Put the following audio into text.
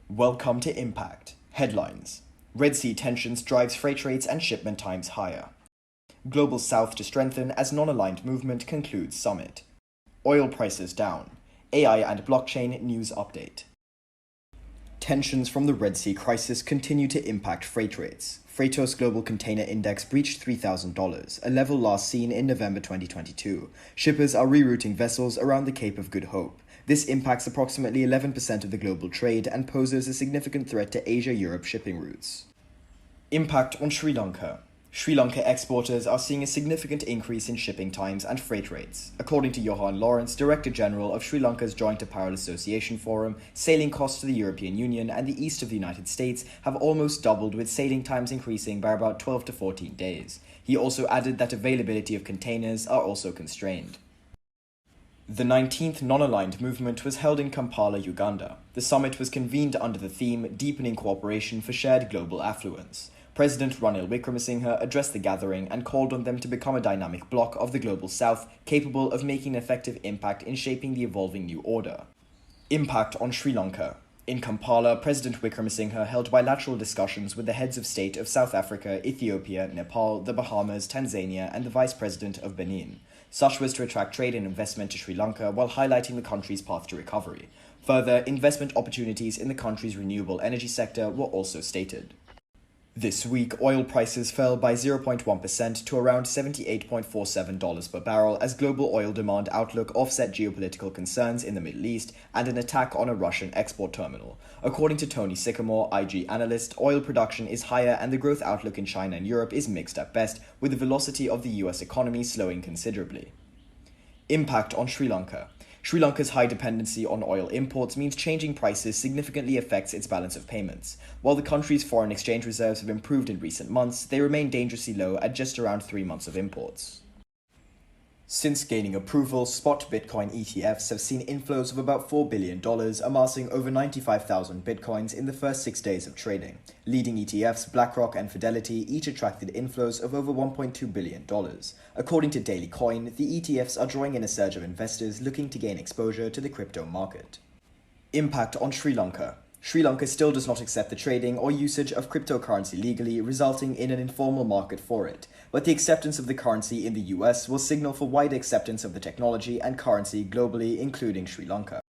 Welcome to Impact. Headlines. Red Sea tensions drives freight rates and shipment times higher. Global South to strengthen as non-aligned movement concludes summit. Oil prices down. AI and blockchain news update. Tensions from the Red Sea crisis continue to impact freight rates. Freightos Global Container Index breached $3,000, a level last seen in November 2022. Shippers are rerouting vessels around the Cape of Good Hope. This impacts approximately 11% of the global trade and poses a significant threat to Asia-Europe shipping routes. Impact on Sri Lanka. Sri Lanka exporters are seeing a significant increase in shipping times and freight rates. According to Johan Lawrence, Director General of Sri Lanka's Joint Apparel Association Forum, sailing costs to the European Union and the east of the United States have almost doubled, with sailing times increasing by about 12 to 14 days. He also added that availability of containers are also constrained. The 19th non-aligned movement was held in Kampala, Uganda. The summit was convened under the theme Deepening Cooperation for Shared Global Affluence. President Ranil Wickremesinghe addressed the gathering and called on them to become a dynamic bloc of the Global South, capable of making an effective impact in shaping the evolving new order. Impact on Sri Lanka. In Kampala, President Wickremesinghe held bilateral discussions with the heads of state of South Africa, Ethiopia, Nepal, the Bahamas, Tanzania, and the Vice President of Benin. Such was to attract trade and investment to Sri Lanka while highlighting the country's path to recovery. Further, investment opportunities in the country's renewable energy sector were also stated. This week, oil prices fell by 0.1% to around $78.47 per barrel as global oil demand outlook offset geopolitical concerns in the Middle East and an attack on a Russian export terminal. According to Tony Sycamore, IG analyst, oil production is higher and the growth outlook in China and Europe is mixed at best, with the velocity of the US economy slowing considerably. Impact on Sri Lanka. Sri Lanka's high dependency on oil imports means changing prices significantly affects its balance of payments. While the country's foreign exchange reserves have improved in recent months, they remain dangerously low at just around 3 months of imports. Since gaining approval, spot Bitcoin ETFs have seen inflows of about $4 billion, amassing over 95,000 Bitcoins in the first 6 days of trading. Leading ETFs, BlackRock and Fidelity, each attracted inflows of over $1.2 billion. According to Daily Coin, the ETFs are drawing in a surge of investors looking to gain exposure to the crypto market. Impact on Sri Lanka. Sri Lanka still does not accept the trading or usage of cryptocurrency legally, resulting in an informal market for it. But the acceptance of the currency in the US will signal for wider acceptance of the technology and currency globally, including Sri Lanka.